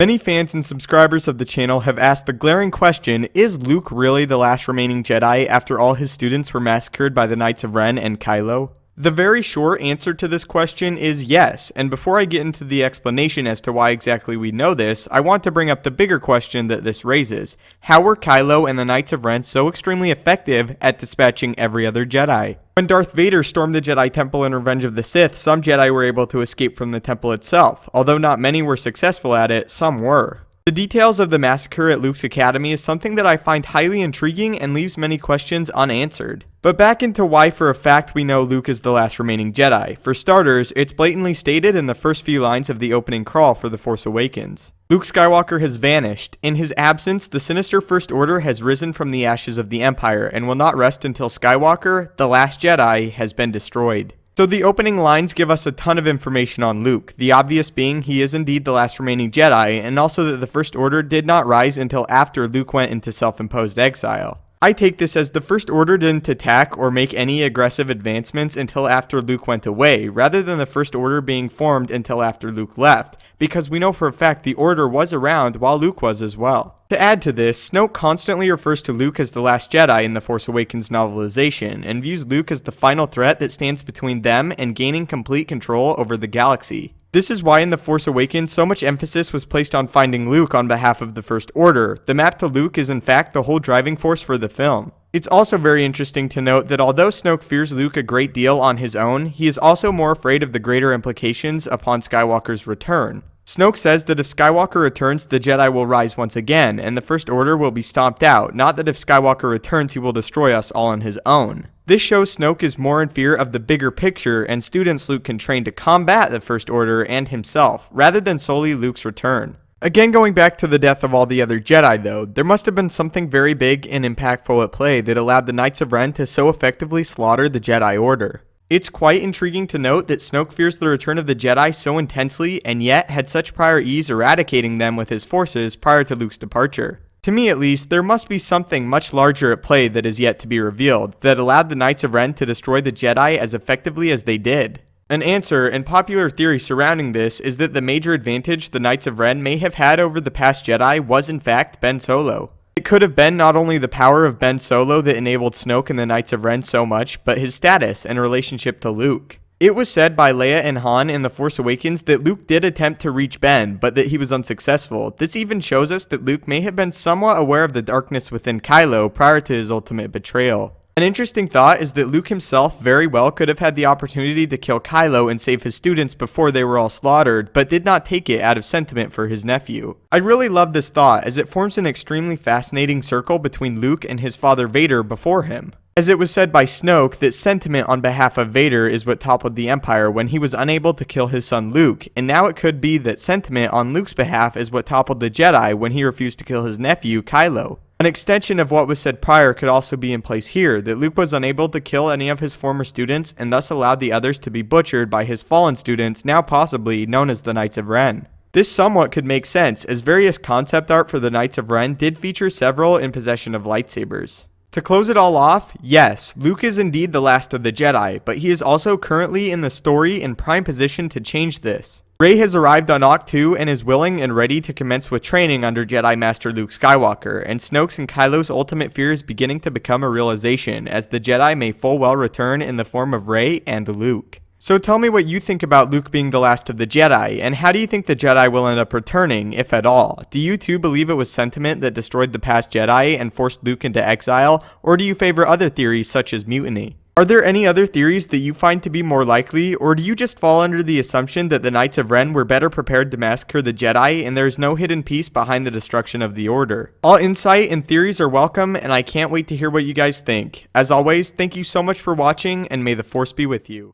Many fans and subscribers of the channel have asked the glaring question, is Luke really the last remaining Jedi after all his students were massacred by the Knights of Ren and Kylo? The very short answer to this question is yes, and before I get into the explanation as to why exactly we know this, I want to bring up the bigger question that this raises. How were Kylo and the Knights of Ren so extremely effective at dispatching every other Jedi? When Darth Vader stormed the Jedi Temple in Revenge of the Sith, some Jedi were able to escape from the temple itself. Although not many were successful at it, some were. The details of the massacre at Luke's academy is something that I find highly intriguing and leaves many questions unanswered. But back into why for a fact we know Luke is the last remaining Jedi. For starters, it's blatantly stated in the first few lines of the opening crawl for The Force Awakens. Luke Skywalker has vanished. In his absence, the sinister First Order has risen from the ashes of the Empire and will not rest until Skywalker, the last Jedi, has been destroyed. So the opening lines give us a ton of information on Luke, the obvious being he is indeed the last remaining Jedi, and also that the First Order did not rise until after Luke went into self-imposed exile. I take this as the First Order didn't attack or make any aggressive advancements until after Luke went away, rather than the First Order being formed until after Luke left, because we know for a fact the Order was around while Luke was as well. To add to this, Snoke constantly refers to Luke as the last Jedi in the Force Awakens novelization, and views Luke as the final threat that stands between them and gaining complete control over the galaxy. This is why in The Force Awakens so much emphasis was placed on finding Luke on behalf of the First Order. The map to Luke is in fact the whole driving force for the film. It's also very interesting to note that although Snoke fears Luke a great deal on his own, he is also more afraid of the greater implications upon Skywalker's return. Snoke says that if Skywalker returns, the Jedi will rise once again, and the First Order will be stomped out, not that if Skywalker returns he will destroy us all on his own. This shows Snoke is more in fear of the bigger picture and students Luke can train to combat the First Order and himself, rather than solely Luke's return. Again, going back to the death of all the other Jedi though, there must have been something very big and impactful at play that allowed the Knights of Ren to so effectively slaughter the Jedi Order. It's quite intriguing to note that Snoke fears the return of the Jedi so intensely and yet had such prior ease eradicating them with his forces prior to Luke's departure. To me at least, there must be something much larger at play that is yet to be revealed that allowed the Knights of Ren to destroy the Jedi as effectively as they did. An answer and popular theory surrounding this is that the major advantage the Knights of Ren may have had over the past Jedi was in fact Ben Solo. It could have been not only the power of Ben Solo that enabled Snoke and the Knights of Ren so much, but his status and relationship to Luke. It was said by Leia and Han in The Force Awakens that Luke did attempt to reach Ben, but that he was unsuccessful. This even shows us that Luke may have been somewhat aware of the darkness within Kylo prior to his ultimate betrayal. An interesting thought is that Luke himself very well could have had the opportunity to kill Kylo and save his students before they were all slaughtered, but did not take it out of sentiment for his nephew. I really love this thought as it forms an extremely fascinating circle between Luke and his father Vader before him. As it was said by Snoke that sentiment on behalf of Vader is what toppled the Empire when he was unable to kill his son Luke, and now it could be that sentiment on Luke's behalf is what toppled the Jedi when he refused to kill his nephew Kylo. An extension of what was said prior could also be in place here, that Luke was unable to kill any of his former students and thus allowed the others to be butchered by his fallen students, now possibly known as the Knights of Ren. This somewhat could make sense, as various concept art for the Knights of Ren did feature several in possession of lightsabers. To close it all off, yes, Luke is indeed the last of the Jedi, but he is also currently in the story in prime position to change this. Rey has arrived on Ahch-To and is willing and ready to commence with training under Jedi Master Luke Skywalker, and Snoke's and Kylo's ultimate fear is beginning to become a realization, as the Jedi may full well return in the form of Rey and Luke. So tell me what you think about Luke being the last of the Jedi, and how do you think the Jedi will end up returning, if at all? Do you too believe it was sentiment that destroyed the past Jedi and forced Luke into exile, or do you favor other theories such as mutiny? Are there any other theories that you find to be more likely, or do you just fall under the assumption that the Knights of Ren were better prepared to massacre the Jedi and there is no hidden piece behind the destruction of the Order? All insight and theories are welcome, and I can't wait to hear what you guys think. As always, thank you so much for watching, and may the Force be with you.